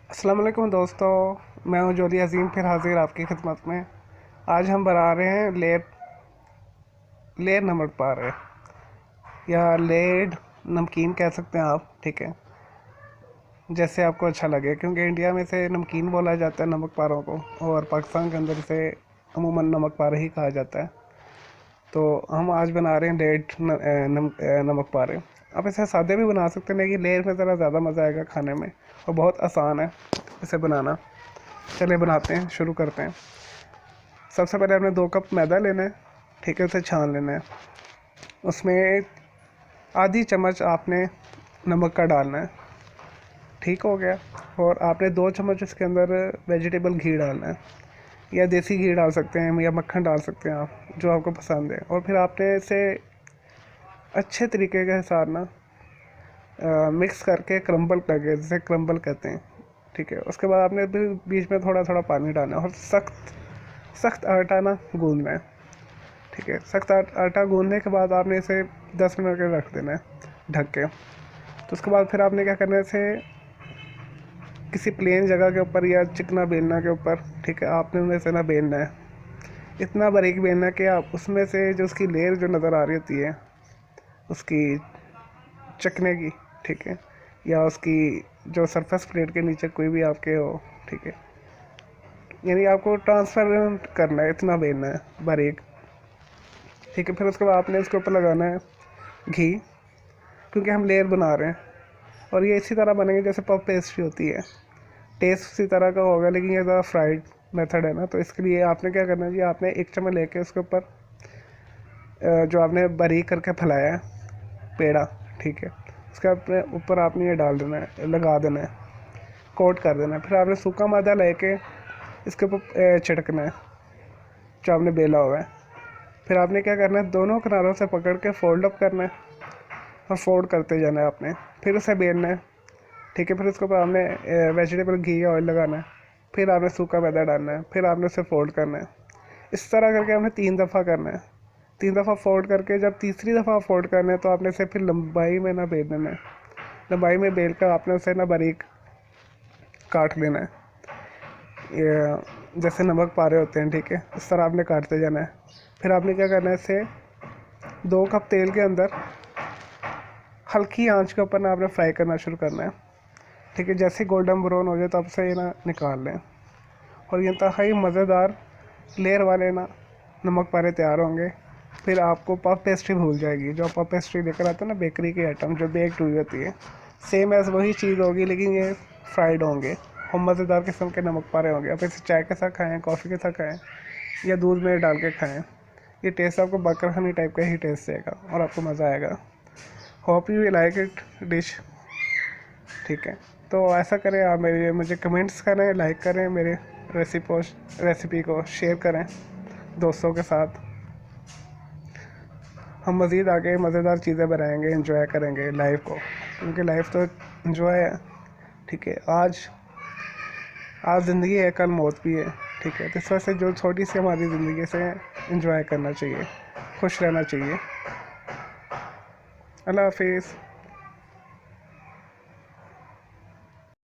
अस्सलाम वालेकुम दोस्तों, मैं हूं जोली अज़ीम फिर हाजिर आपकी खिदमत में। आज हम बना रहे हैं लेयर लेयर नमक पारे या लेड नमकीन कह सकते हैं आप। ठीक है, जैसे आपको अच्छा लगे, क्योंकि इंडिया में से नमकीन बोला जाता है नमक पारों को, और पाकिस्तान के अंदर से अमूमन नमक पारे ही कहा जाता है। तो हम आज बना रहे हैं नमक पारे। आप इसे सादे भी बना सकते हैं, लेकिन लेयर में ज़रा ज़्यादा मज़ा आएगा खाने में, और बहुत आसान है इसे बनाना। चलिए बनाते हैं, शुरू करते हैं। सबसे पहले आपने 2 कप मैदा लेना है। ठीक है, उसे छान लेना है। उसमें आधी चम्मच आपने नमक का डालना है। ठीक हो गया। और आपने 2 चम्मच इसके अंदर वेजिटेबल घी डालना है, या देसी घी डाल सकते हैं या मक्खन डाल सकते हैं आप, जो आपको पसंद है। और फिर आपने इसे अच्छे तरीके के साथ ना मिक्स करके क्रम्बल करके, जिसे क्रम्बल कहते हैं। ठीक है, उसके बाद आपने भी बीच में थोड़ा थोड़ा पानी डालना है, और सख्त सख्त आटा ना गूंदना है। ठीक है, सख्त आटा गूंदने के बाद आपने इसे 10 मिनट के रख देना है ढक के। तो उसके बाद फिर आपने क्या करना है, इसे किसी प्लेन जगह के ऊपर या चिकना बेलना के ऊपर, ठीक है, आपने उन्हें से ना बेलना है। इतना बारीक बेलना है कि आप उसमें से जो उसकी लेयर जो नज़र आ रही होती है उसकी चकने की, ठीक है, या उसकी जो सरफेस प्लेट के नीचे कोई भी आपके हो, ठीक है, यानी आपको ट्रांसपेरेंट करना है, इतना बेलना है बारीक। ठीक है, फिर उसके बाद आपने इसके ऊपर लगाना है घी, क्योंकि हम लेयर बना रहे हैं। और ये इसी तरह बनेंगे जैसे पफ पेस्ट्री होती है। टेस्ट उसी तरह का होगा, लेकिन ये ज़रा फ्राइड मेथड है ना, तो इसके लिए आपने क्या करना है जी, आपने 1 चम्मच लेके उसके ऊपर जो आपने बारीक करके फैलाया है पेड़ा, ठीक है, उसके अपने ऊपर आपने ये डाल देना है, लगा देना है, कोट कर देना है। फिर आपने सूखा मैदा लेके इसके ऊपर छिड़कना है जो आपने बेला हुआ है। फिर आपने क्या करना है, दोनों किनारों से पकड़ के फोल्ड अप करना है, और फोल्ड करते जाना है आपने। फिर उसे बेलना है। ठीक है, फिर उसके ऊपर आपने वेजिटेबल घी या ऑयल लगाना है। फिर आपने सूखा मैदा डालना है, फिर आपने उसे फोल्ड करना है। इस तरह करके आपने 3 दफ़ा करना है। 3 दफ़ा फोल्ड करके जब तीसरी दफ़ा फोल्ड करना है, तो आपने इसे फिर लंबाई में ना बेल देना है। लंबाई में बेल कर आपने उसे ना बारीक काट लेना है, ये जैसे नमक पारे होते हैं। ठीक है, इस तरह आपने काटते जाना है। फिर आपने क्या करना है, इसे 2 कप तेल के अंदर हल्की आंच के ऊपर ना आपने फ्राई करना शुरू करना है। ठीक है, जैसे गोल्डन ब्राउन हो जाए तो आप इसे ना निकाल लें, और ये इंतहाई मज़ेदार लेयर वाले ना नमक पारे तैयार होंगे। फिर आपको पफ पेस्ट्री भूल जाएगी। जो पफ पेस्ट्री लेकर आते हैं ना बेकरी के आइटम, जो बेक्ड हुई होती है, सेम एज़ वही चीज़ होगी, लेकिन ये फ्राइड होंगे और मज़ेदार किस्म के नमक पारे होंगे। आप इसे चाय के साथ खाएँ, कॉफ़ी के साथ खाएँ, या दूध में डाल के खाएँ। ये टेस्ट आपको बकर हनी टाइप का ही टेस्ट देगा, और आपको मज़ा आएगा। Hope you like it dish. ठीक है, तो ऐसा करें आप, मेरे मुझे कमेंट्स करें, लाइक करें, मेरे रेसिपी को शेयर करें दोस्तों के साथ। हम मज़ीद आगे मज़ेदार चीज़ें बनाएंगे, एंजॉय करेंगे लाइफ को, क्योंकि लाइफ तो एंजॉय है। ठीक है, आज आज ज़िंदगी है, कल मौत भी है। ठीक है, तो इस वजह से जो छोटी सी हमारी ज़िंदगी से एंजॉय करना चाहिए, खुश रहना चाहिए। अल्लाह हाफिज़।